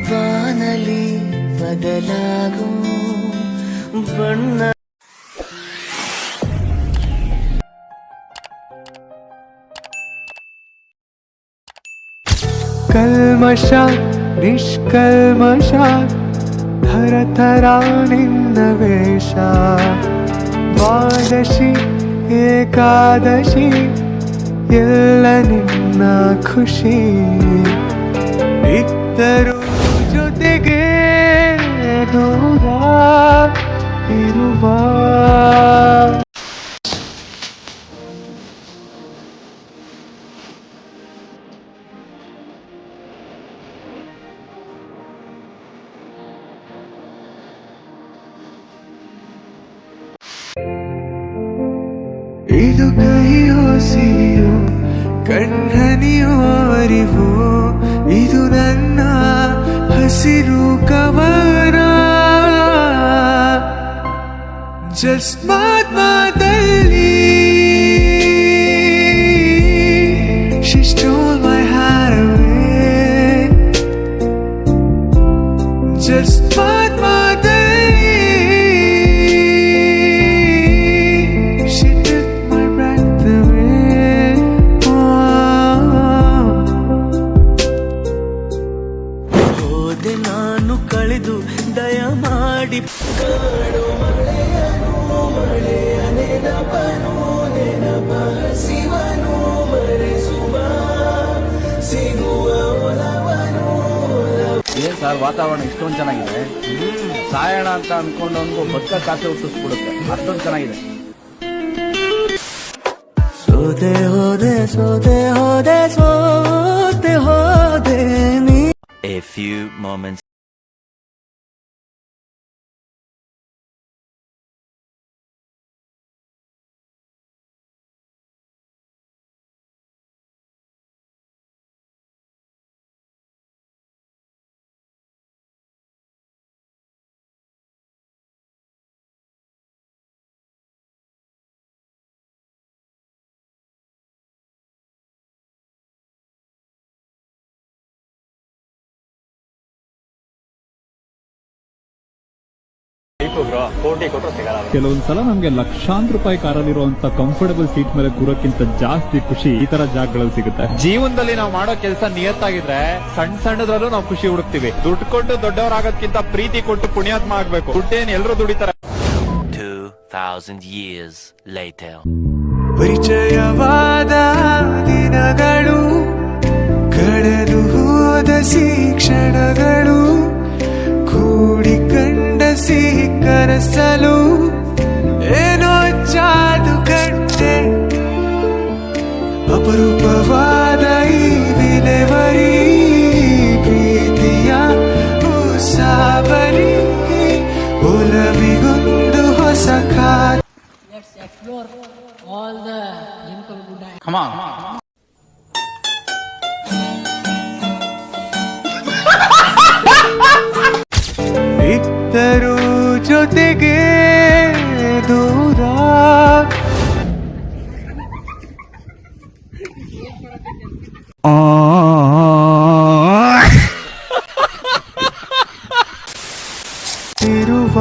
ಬಾನಲಿ ಬದಲಾಗೋ ಬಣ್ಣ ಕಲ್ಮಶ ನಿಷ್ಕಲ್ಮಶ ಥರ ಥರ ನಿನ್ನ ವೇಷ ದ್ವಾದಶಿ ಏಕಾದಶಿ ಎಲ್ಲ ನಿನ್ನ ಖುಷಿ ಇದ್ದರು ಜೊತೆಗೆ ದೂರ ಇರುವ ಇದು ಕಹಿಯೋ ಸಿಹಿಯೋ ಕಣ್ಣನಿಯೋ ಅರಿವು ಇದು ನನ್ನ ಹಸಿರು ಕವನ ಜಸ್ಟ್ ಮಾತಲ್ಲಿ She stole my heart away just ನಾನು ಕಳೆದು ದಯಮಾಡಿ ಕಾಡು ಮಳೆಯನು ಮಳೆಯ ನೆನಪನು ನೆನಪ ಶಿವನು ಮರೆಸುವ ಸಿಗುವ ಒಲವನು. ಏನ್ ಸರ್ ವಾತಾವರಣ ಇಷ್ಟೊಂದು ಚೆನ್ನಾಗಿದೆ, ಸಾಯೋಣ ಅಂತ ಅನ್ಕೊಂಡವನ್ಗೂ ಬದುಕ ಕಾಸೆ ಹುಟ್ಟಿಸ್ಬಿಡುತ್ತೆ, ಅಷ್ಟೊಂದು ಚೆನ್ನಾಗಿದೆ. ಸೋದೆ ಹೋದೆ ಸೋದೆ ಹೋದೆ ಸೋತೆ ಹೋದೆ ನೀ. A few moments. ಕೆಲವೊಂದ್ಸಲ ನಮ್ಗೆ ಲಕ್ಷಾಂತರ ರೂಪಾಯಿ ಕಾರಲ್ಲಿರುವಂತ ಕಂಫರ್ಟಬಲ್ ಸೀಟ್ ಮೇಲೆ ಕೂರೋಕ್ಕಿಂತ ಜಾಸ್ತಿ ಖುಷಿ ಈ ತರ ಜಾಗಗಳಲ್ಲಿ ಸಿಗುತ್ತೆ. ಜೀವನದಲ್ಲಿ ನಾವು ಮಾಡೋ ಕೆಲಸ ನಿಯತ್ತಾಗಿದ್ರೆ ಸಣ್ಣ ಸಣ್ಣದ್ರಲ್ಲೂ ನಾವು ಖುಷಿ ಹುಡುಕ್ತಿವಿ. ದುಡ್ಡು ಕೊಟ್ಟು ದೊಡ್ಡವರಾಗೋದ್ಕಿಂತ ಪ್ರೀತಿ ಕೊಟ್ಟು ಪುಣ್ಯಾತ್ಮ ಆಗ್ಬೇಕು. ದುಡ್ಡೇನ್ ಎಲ್ರು ದುಡಿತಾರೆ. 2000 years later. ಪರಿಚಯವಾದ ದಿನಗಳು ಕಳೆದು ಹೋದ ಶಿಕ್ಷಣಗಳು ಕೂಡಿ ಕಂಡ ಸಿಹಿ ಕನಸಲು ಏನೋ ಜಾದು ಕಟ್ಟೆ ಅಪರೂಪವಾದ ಈ ವಿಲೆವರಿ ಪ್ರೀತಿಯ ಉಸಾಬರಿ ಒಲವಿಗೊಂದು ಹೊಸ ಖಾತೆ. Let's explore all the Dimple Good. Come on. ಇದ್ದರು ಜೊತೆಗೆ ದೂರ ಇರುವ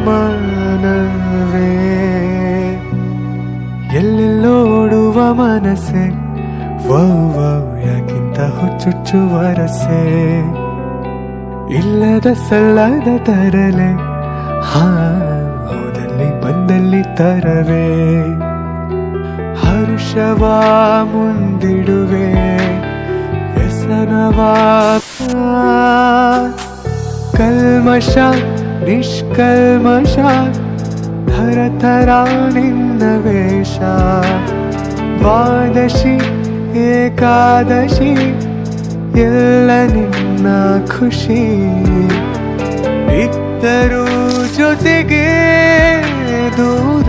ಮನವೇ ಎಲ್ಲೆಲ್ಲೋಡುವ ಮನಸ್ಸೆ ಯಾಕಿಂತ ಹುಚ್ಚುಚ್ಚುವರಸೆ ಇಲ್ಲದ ಸಲ್ಲದ ತರಲೆ ಹೋದಲ್ಲಿ ಬಂದಲ್ಲಿ ತರವೇ ಹರ್ಷವ ಮುಂದಿಡುವೆ ವ್ಯಸನವ ಕಲ್ಮಶ ನಿಷ್ಕಲ್ಮಶ ಥರ ಥರ ನಿನ್ನ ವೇಷ ದ್ವಾದಶಿ ಏಕಾದಶಿ ಎಲ್ಲ ನಿನ್ನ ಖುಷಿ ಇದ್ದರು ಜೊತೆಗೆ ದೂರ